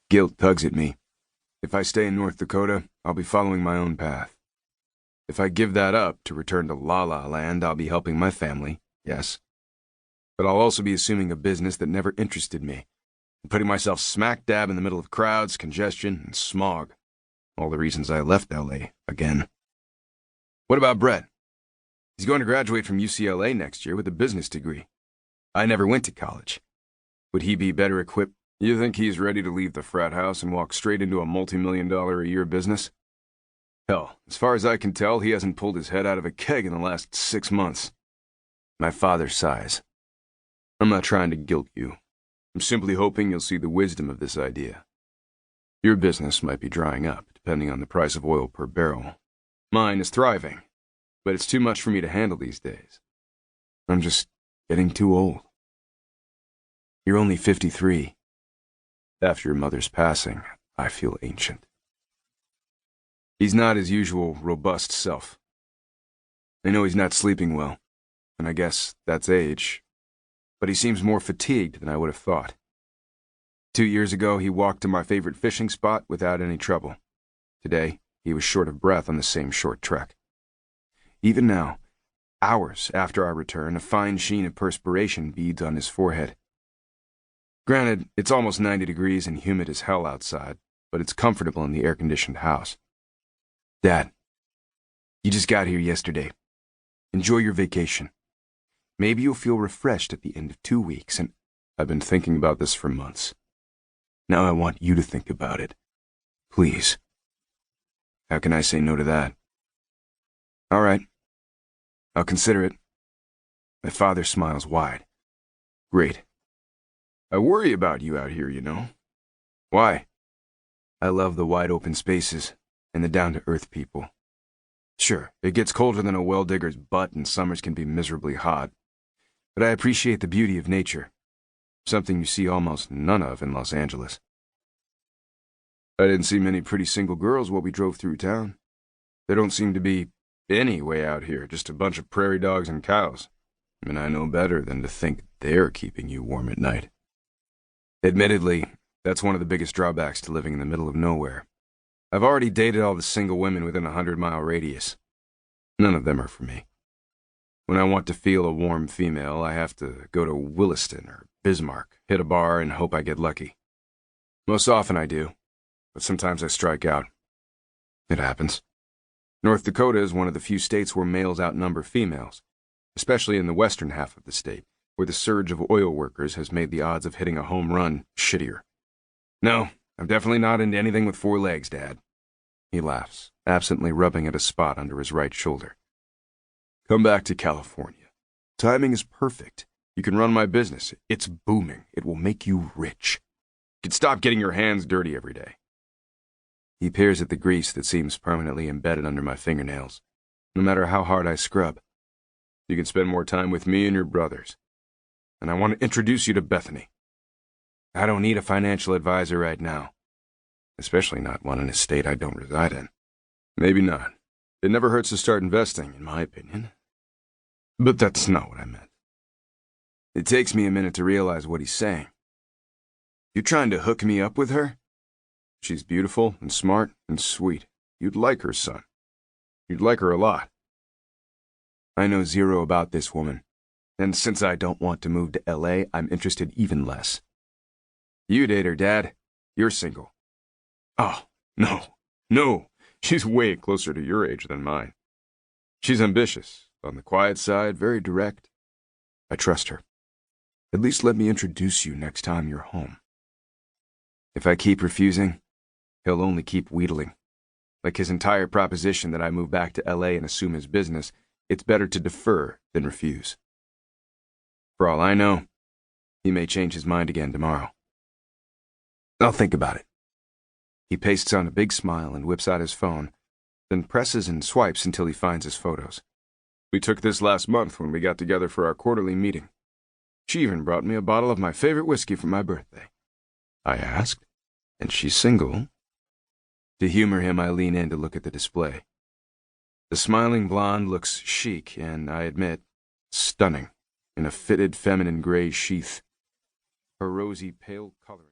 Guilt tugs at me. If I stay in North Dakota, I'll be following my own path. If I give that up to return to La La Land, I'll be helping my family, yes. But I'll also be assuming a business that never interested me, and putting myself smack dab in the middle of crowds, congestion, and smog. All the reasons I left L.A. again. What about Brett? He's going to graduate from UCLA next year with a business degree. I never went to college. Would he be better equipped? You think he's ready to leave the frat house and walk straight into a multi-million-dollar-a-year business? Hell, as far as I can tell, he hasn't pulled his head out of a keg in the last 6 months. My father sighs. I'm not trying to guilt you. I'm simply hoping you'll see the wisdom of this idea. Your business might be drying up, depending on the price of oil per barrel. Mine is thriving, but it's too much for me to handle these days. I'm just getting too old. You're only 53. After your mother's passing, I feel ancient. He's not his usual robust self. I know he's not sleeping well, and I guess that's age, but he seems more fatigued than I would have thought. 2 years ago, he walked to my favorite fishing spot without any trouble. Today, he was short of breath on the same short trek. Even now, hours after I return, a fine sheen of perspiration beads on his forehead. Granted, it's almost 90 degrees and humid as hell outside, but it's comfortable in the air-conditioned house. Dad, you just got here yesterday. Enjoy your vacation. Maybe you'll feel refreshed at the end of 2 weeks, and I've been thinking about this for months. Now I want you to think about it. Please. How can I say no to that? All right. I'll consider it. My father smiles wide. Great. I worry about you out here, you know. Why? I love the wide-open spaces and the down-to-earth people. Sure, it gets colder than a well-digger's butt and summers can be miserably hot. But I appreciate the beauty of nature, something you see almost none of in Los Angeles. I didn't see many pretty single girls while we drove through town. There don't seem to be any way out here, just a bunch of prairie dogs and cows. And I know better than to think they're keeping you warm at night. Admittedly, that's one of the biggest drawbacks to living in the middle of nowhere. I've already dated all the single women within a 100-mile radius. None of them are for me. When I want to feel a warm female, I have to go to Williston or Bismarck, hit a bar, and hope I get lucky. Most often I do, but sometimes I strike out. It happens. North Dakota is one of the few states where males outnumber females, especially in the western half of the state, where the surge of oil workers has made the odds of hitting a home run shittier. No, I'm definitely not into anything with 4 legs, Dad. He laughs, absently rubbing at a spot under his right shoulder. Come back to California. Timing is perfect. You can run my business. It's booming. It will make you rich. You can stop getting your hands dirty every day. He peers at the grease that seems permanently embedded under my fingernails, no matter how hard I scrub. You can spend more time with me and your brothers. And I want to introduce you to Bethany. I don't need a financial advisor right now, especially not one in a state I don't reside in. Maybe not. It never hurts to start investing, in my opinion. But that's not what I meant. It takes me a minute to realize what he's saying. You're trying to hook me up with her? She's beautiful and smart and sweet. You'd like her, son. You'd like her a lot. I know zero about this woman, and since I don't want to move to L.A., I'm interested even less. You date her, Dad. You're single. Oh, no. She's way closer to your age than mine. She's ambitious, on the quiet side, very direct. I trust her. At least let me introduce you next time you're home. If I keep refusing, he'll only keep wheedling. Like his entire proposition that I move back to L.A. and assume his business, it's better to defer than refuse. For all I know, he may change his mind again tomorrow. I'll think about it. He pastes on a big smile and whips out his phone, then presses and swipes until he finds his photos. We took this last month when we got together for our quarterly meeting. She even brought me a bottle of my favorite whiskey for my birthday. I asked, and she's single? To humor him, I lean in to look at the display. The smiling blonde looks chic and, I admit, stunning, in a fitted feminine gray sheath. Her rosy, pale coloring.